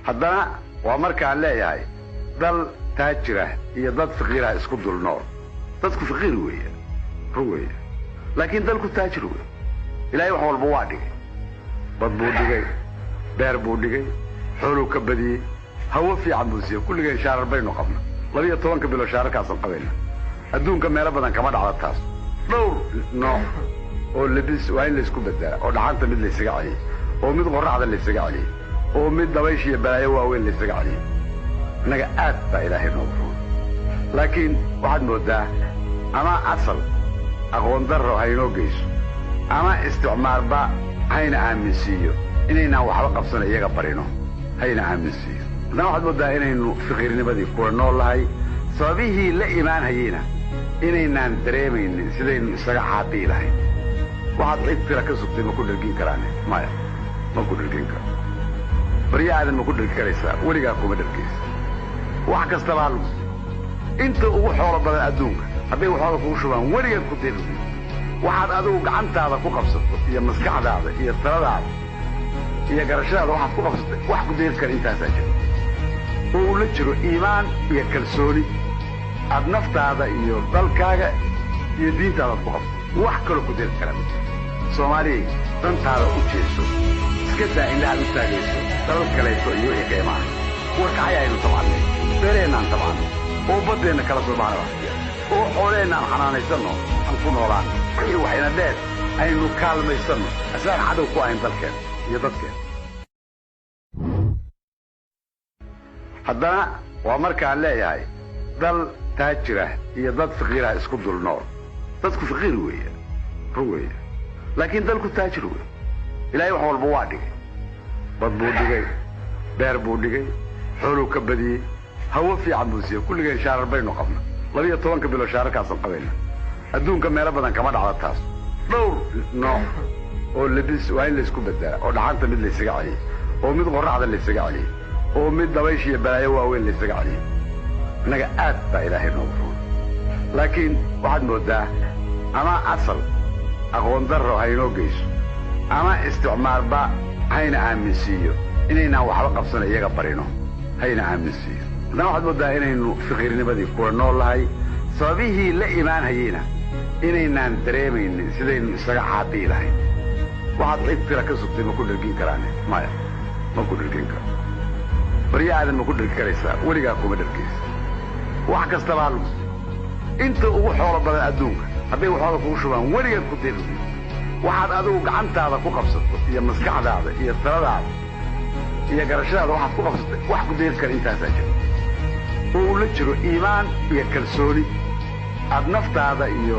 haddana waa markaan leeyahay dal taajira iyo dad faqiira isku dul nool. dadku faqiir weeye ruweeye laakiin dalku taajir weeye. ilaahay wax walba waa dhigay, bad buu dhigay, beer buu dhigay, xoolo ka badiyay, hawo fiican buu siiyay. kulligeen shaarar baynu qabna 12 bilo shaararkaasan qabayna. adduunka meelo badan kama dhacdo taas. dhowr nooc oo labis waa in la isku bedelaa, oo dhaxanta mid la isaga celiyo, oo mid qorraxda la isaga celiyo, oo mid dabaysha iyo balaayo waaweyn la isaga celiyo. innaga aad baa ilaahay noogu roon. laakiin waxaad moodaa ama asal aqoon darro haynoo geyso ama isticmaalba hayna aaminsiiyo inaynaan waxba qabsana iyaga barino hayna aaminsiiyo. haddana waxaad moodaa inaynu faqiirnimadii kula nool lahay, sababihii la imaanhayeyna inaynaan dareemaynin sidaynu isaga caabii lahayn. waxaad cid tira ka sugtay ma ku dhergin karaane? maya, ma ku dhergin karo. barya aadan ma ku dhergi karaysaa? weligaa kuma dhergaysa. wax kastaba ha lagu inta ugu xoolo badan adduunka hadday waxooda kugu shubaan weligeed ku dirgi. waxaad adigu gacantaada ku qabsato iyo maskaxdaada iyo taladaada iyo garashadaada waxaad ku qabsatay wax ku deeri kara intaasaa jira, oo uu la jiro iimaan iyo kalsooni aad naftaada iyo dalkaaga iyo diintaadaad ku qabto. wax kaloo ku deeri kara soomaaliyay dantaada u jeeso, iska daa indhahaad u taagayso dalal kaleeto iyo wixii qiimaha. warkacay aynu tabcannay, beereennaan tabcannay, oo baddeenna kala soo baxna waqtiya, oo xooleenna aan xanaanaysanno aan ku noolaan. wixii waxayna dheer aynu kaalmaysanno asaan cadow ku ahayn dalkeen iyo dadkeen. haddana waa markaan leeyahay dal taajira iyo dad faqiira isku dul nool. dadku faqiir weeye ruweeye laakiin dalku taajir weeye. ilaahay wax walba waa dhigay, bad buu dhigay, beer buu dhigay, xoolo ka badiyay, hawo fiican buu siiyay. kulligeen shaarar baynu qabna 12 bilo shaararkaasan qabayna. adduunka meelo badan kama dhacdo taas. dhowr nooc oo labis waa in la isku bedelaa, oo dhaxanta mid la isaga celiyo, oo mid qorraxda la isaga celiyo, oo mid dabaysha iyo balaayo waaweyn la isaga celiyo. innaga aad baa ilaahay noogu roon. laakiin waxaad moodaa ama asal aqoon darro haynoo geyso ama isticmaalba hayna aaminsiiyo inaynaan waxba qabsana iyaga barino hayna aaminsiiyo. haddana waxaad moodaa inaynu faqiirnimadii kula nool lahay, sababihii la imaanhayeyna inaynaan dareemaynin sidaynu isaga caabii lahayn. waxaad cid tira ka sugtay ma ku dhergin karaane? maya, ma ku dhergin karo. barya aadan ma ku dhergi karaysaa? weligaa kuma dhergaysa. wax kastaba ha lagu inta ugu xoolo badan adduunka hadday waxooda kugu shubaan weligeed ku dirgi. waxaad adigu gacantaada ku qabsato iyo maskaxdaada iyo taladaada iyo garashadaada waxaad ku qabsatay wax ku deeri kara intaasaa jira, oo uu la jiro iimaan iyo kalsooni aad naftaada iyo